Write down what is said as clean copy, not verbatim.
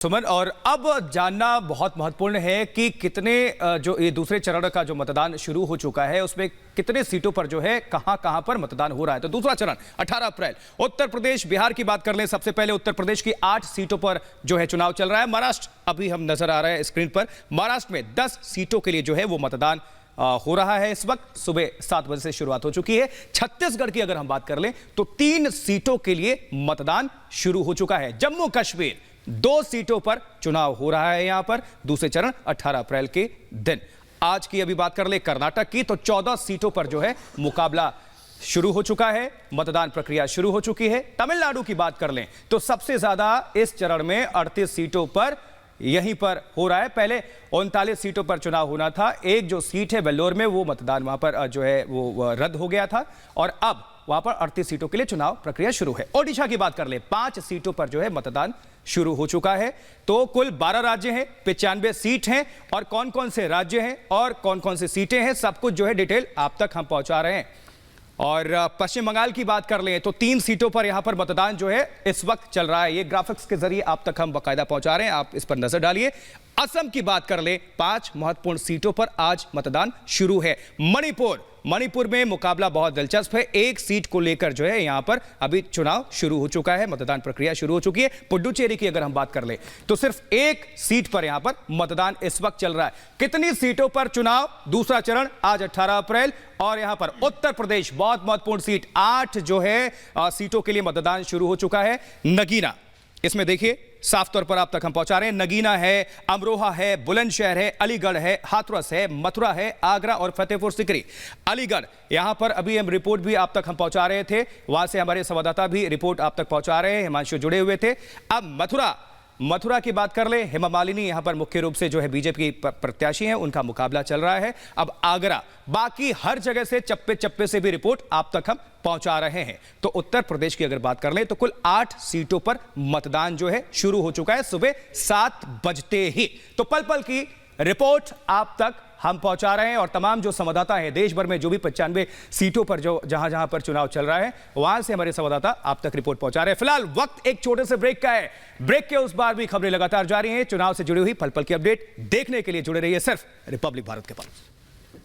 सुमन, और अब जानना बहुत महत्वपूर्ण है कि कितने जो ये दूसरे चरण का जो मतदान शुरू हो चुका है उसमें कितने सीटों पर जो है कहां पर मतदान हो रहा है। तो दूसरा चरण 18 अप्रैल उत्तर प्रदेश, बिहार की बात कर लें। सबसे पहले उत्तर प्रदेश की 8 सीटों पर जो है चुनाव चल रहा है। महाराष्ट्र अभी हम नजर आ रहे हैं स्क्रीन पर। महाराष्ट्र में 10 सीटों के लिए जो है वो मतदान हो रहा है। इस वक्त सुबह 7 बजे से शुरुआत हो चुकी है। छत्तीसगढ़ की अगर हम बात कर लें तो 3 सीटों के लिए मतदान शुरू हो चुका है। जम्मू कश्मीर 2 सीटों पर चुनाव हो रहा है। यहां पर दूसरे चरण 18 अप्रैल के दिन। आज की अभी बात कर ले कर्नाटक की तो 14 सीटों पर जो है मुकाबला शुरू हो चुका है, मतदान प्रक्रिया शुरू हो चुकी है। तमिलनाडु की बात कर लें तो सबसे ज्यादा इस चरण में 38 सीटों पर यहीं पर हो रहा है। पहले 39 सीटों पर चुनाव होना था। एक जो सीट है वेल्लोर में, वो मतदान वहां पर जो है वो रद्द हो गया था और अब वहां पर 38 सीटों के लिए चुनाव प्रक्रिया शुरू है। ओडिशा की बात कर ले, 5 सीटों पर जो है मतदान शुरू हो चुका है। तो कुल 12 राज्य हैं, 95 सीट हैं और कौन कौन से राज्य हैं और कौन कौन सी सीटें हैं, सब कुछ जो है डिटेल आप तक हम पहुंचा रहे हैं। और पश्चिम बंगाल की बात कर लें तो 3 सीटों पर यहां पर मतदान जो है इस वक्त चल रहा है। ये ग्राफिक्स के जरिए आप तक हम बाकायदा पहुंचा रहे हैं, आप इस पर नजर डालिए। असम की बात कर ले, 5 महत्वपूर्ण सीटों पर आज मतदान शुरू है। मणिपुर में मुकाबला बहुत दिलचस्प है। 1 सीट को लेकर जो है यहां पर अभी चुनाव शुरू हो चुका है, मतदान प्रक्रिया शुरू हो चुकी है। पुडुचेरी की अगर हम बात कर ले तो सिर्फ 1 सीट पर यहां पर मतदान इस वक्त चल रहा है। कितनी सीटों पर चुनाव? दूसरा चरण आज 18 अप्रैल। और यहां पर उत्तर प्रदेश बहुत महत्वपूर्ण सीट 8 जो है सीटों के लिए मतदान शुरू हो चुका है। नगीना, इसमें देखिए साफ तौर पर आप तक हम पहुंचा रहे हैं। नगीना है, अमरोहा है, बुलंदशहर है, अलीगढ़ है, हाथरस है, मथुरा है, आगरा और फतेहपुर सीकरी। अलीगढ़ यहां पर अभी हम रिपोर्ट भी आप तक हम पहुंचा रहे थे, वहां से हमारे संवाददाता भी रिपोर्ट आप तक पहुंचा रहे हैं, हिमांशु जुड़े हुए थे। अब मथुरा की बात कर ले, हेमा मालिनी यहां पर मुख्य रूप से जो है बीजेपी की प्रत्याशी हैं, उनका मुकाबला चल रहा है। अब आगरा, बाकी हर जगह से चप्पे चप्पे से भी रिपोर्ट आप तक हम पहुंचा रहे हैं। तो उत्तर प्रदेश की अगर बात कर लें तो कुल 8 सीटों पर मतदान जो है शुरू हो चुका है सुबह 7 बजते ही। तो पल पल की रिपोर्ट आप तक हम पहुंचा रहे हैं और तमाम जो संवाददाता हैं देश भर में, जो भी 95 सीटों पर जो जहां पर चुनाव चल रहा है, वहां से हमारे संवाददाता आप तक रिपोर्ट पहुंचा रहे हैं। फिलहाल वक्त एक छोटे से ब्रेक का है। ब्रेक के उस बार भी खबरें लगातार जारी हैं। चुनाव से जुड़ी हुई पल पल की अपडेट देखने के लिए जुड़े रहिए सिर्फ रिपब्लिक भारत के पास।